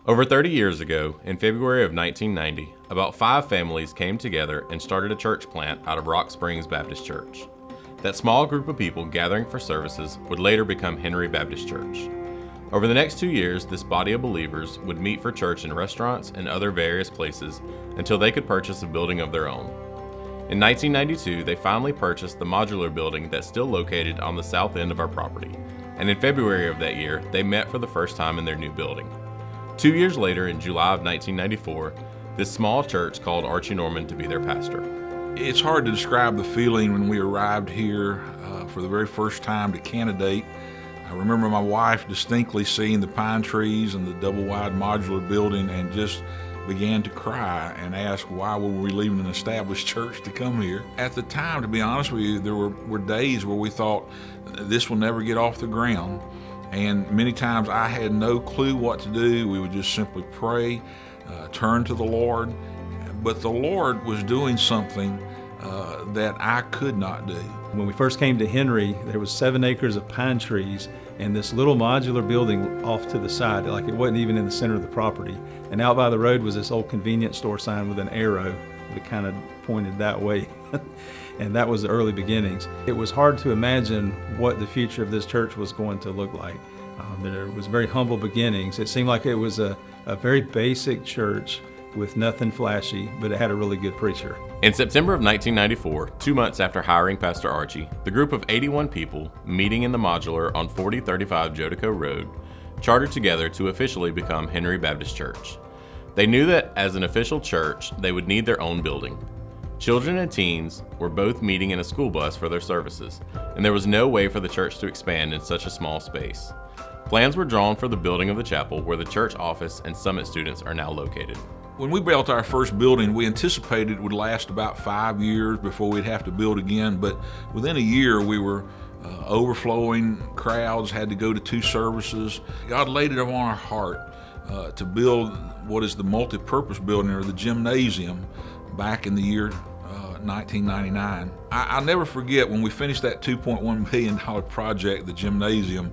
Over 30 years ago, in February of 1990, about 5 families came together and started a church plant out of Rock Springs Baptist Church. That small group of people gathering for services would later become Henry Baptist Church. Over the next 2 years, this body of believers would meet for church in restaurants and other various places until they could purchase a building of their own. In 1992, they finally purchased the modular building that's still located on the south end of our property, and in February of that year, they met for the first time in their new building. 2 years later, in July of 1994, this small church called Archie Norman to be their pastor. It's hard to describe the feeling when we arrived here for the very first time to candidate. I remember my wife distinctly seeing the pine trees and the double-wide modular building and just began to cry and ask why were we leaving an established church to come here. At the time, to be honest with you, there were days where we thought this will never get off the ground. And many times I had no clue what to do. We would just simply pray, turn to the Lord. But the Lord was doing something that I could not do. When we first came to Henry, there was 7 acres of pine trees and this little modular building off to the side, like it wasn't even in the center of the property. And out by the road was this old convenience store sign with an arrow that kind of pointed that way. And that was the early beginnings. It was hard to imagine what the future of this church was going to look like. There was very humble beginnings. It seemed like it was a very basic church with nothing flashy, but it had a really good preacher. In September of 1994, 2 months after hiring Pastor Archie, the group of 81 people meeting in the modular on 4035 Jodico Road chartered together to officially become Henry Baptist Church. They knew that as an official church, they would need their own building. Children and teens were both meeting in a school bus for their services, and there was no way for the church to expand in such a small space. Plans were drawn for the building of the chapel where the church office and summit students are now located. When we built our first building, we anticipated it would last about 5 years before we'd have to build again, but within a year we were overflowing, crowds had to go to 2 services. God laid it on our heart to build what is the multi-purpose building, or the gymnasium, back in the year 1999. I'll never forget when we finished that $2.1 million project, the gymnasium.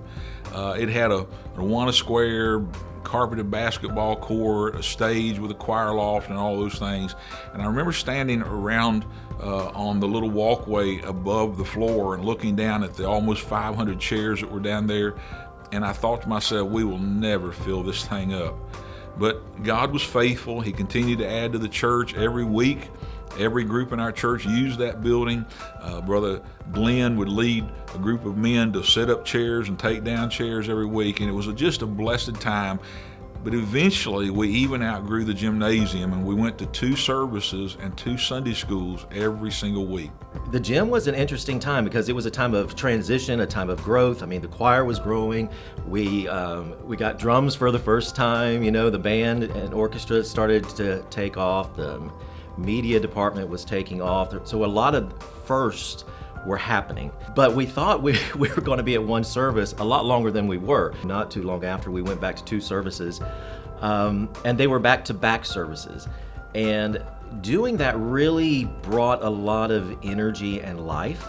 It had a Awana Square, carpeted basketball court, a stage with a choir loft and all those things. And I remember standing around on the little walkway above the floor and looking down at the almost 500 chairs that were down there. And I thought to myself, we will never fill this thing up. But God was faithful. He continued to add to the church every week. Every group in our church used that building. Brother Glenn would lead a group of men to set up chairs and take down chairs every week, and it was just a blessed time. But eventually, we even outgrew the gymnasium, and we went to 2 services and 2 Sunday schools every single week. The gym was an interesting time because it was a time of transition, a time of growth. I mean, the choir was growing. We got drums for the first time. You know, the band and orchestra started to take off. The media department was taking off. So a lot of firsts were happening. But we thought we were going to be at 1 service a lot longer than we were. Not too long after, we went back to 2 services, and they were back-to-back services. And doing that really brought a lot of energy and life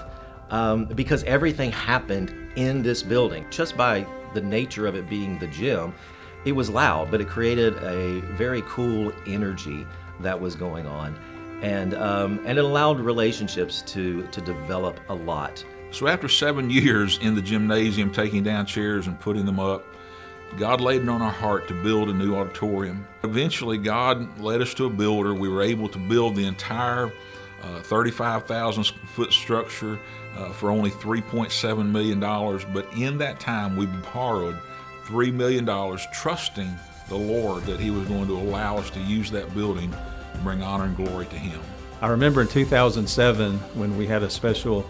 because everything happened in this building. Just by the nature of it being the gym, it was loud, but it created a very cool energy that was going on. And it allowed relationships to develop a lot. So after 7 years in the gymnasium, taking down chairs and putting them up, God laid it on our heart to build a new auditorium. Eventually, God led us to a builder. We were able to build the entire 35,000-foot structure for only $3.7 million. But in that time, we borrowed $3 million, trusting the Lord that He was going to allow us to use that building to bring honor and glory to Him. I remember in 2007 when we had a special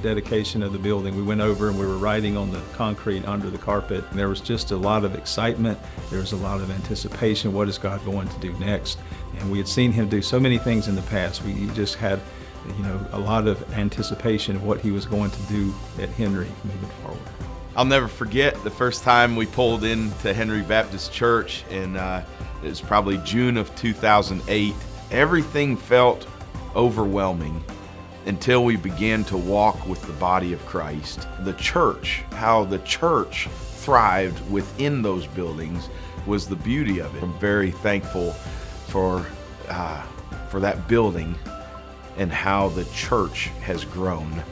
dedication of the building. We went over and we were writing on the concrete under the carpet. There was just a lot of excitement. There was a lot of anticipation. What is God going to do next? And we had seen Him do so many things in the past. We just had, a lot of anticipation of what He was going to do at Henry moving forward. I'll never forget the first time we pulled into Henry Baptist Church in it was probably June of 2008. Everything felt overwhelming until we began to walk with the body of Christ. The church, how the church thrived within those buildings, was the beauty of it. I'm very thankful for that building and how the church has grown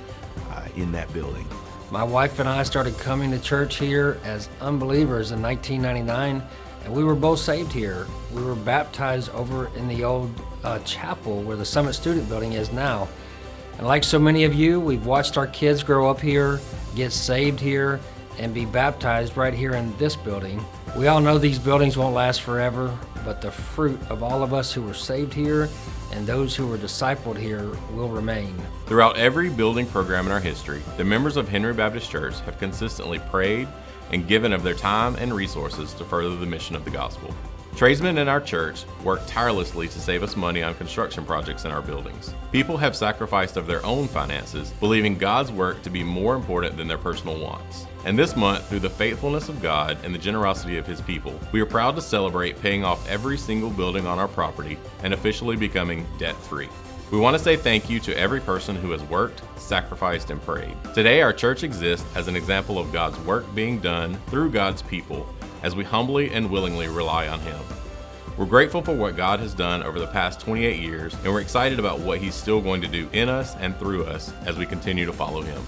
in that building. My wife and I started coming to church here as unbelievers in 1999, and we were both saved here. We were baptized over in the old chapel where the Summit Student Building is now. And like so many of you, we've watched our kids grow up here, get saved here, and be baptized right here in this building. We all know these buildings won't last forever, but the fruit of all of us who were saved here and those who were discipled here will remain. Throughout every building program in our history, the members of Henry Baptist Church have consistently prayed and given of their time and resources to further the mission of the gospel. Tradesmen in our church work tirelessly to save us money on construction projects in our buildings. People have sacrificed of their own finances, believing God's work to be more important than their personal wants. And this month, through the faithfulness of God and the generosity of His people, we are proud to celebrate paying off every single building on our property and officially becoming debt-free. We want to say thank you to every person who has worked, sacrificed, and prayed. Today, our church exists as an example of God's work being done through God's people as we humbly and willingly rely on Him. We're grateful for what God has done over the past 28 years, and we're excited about what He's still going to do in us and through us as we continue to follow Him.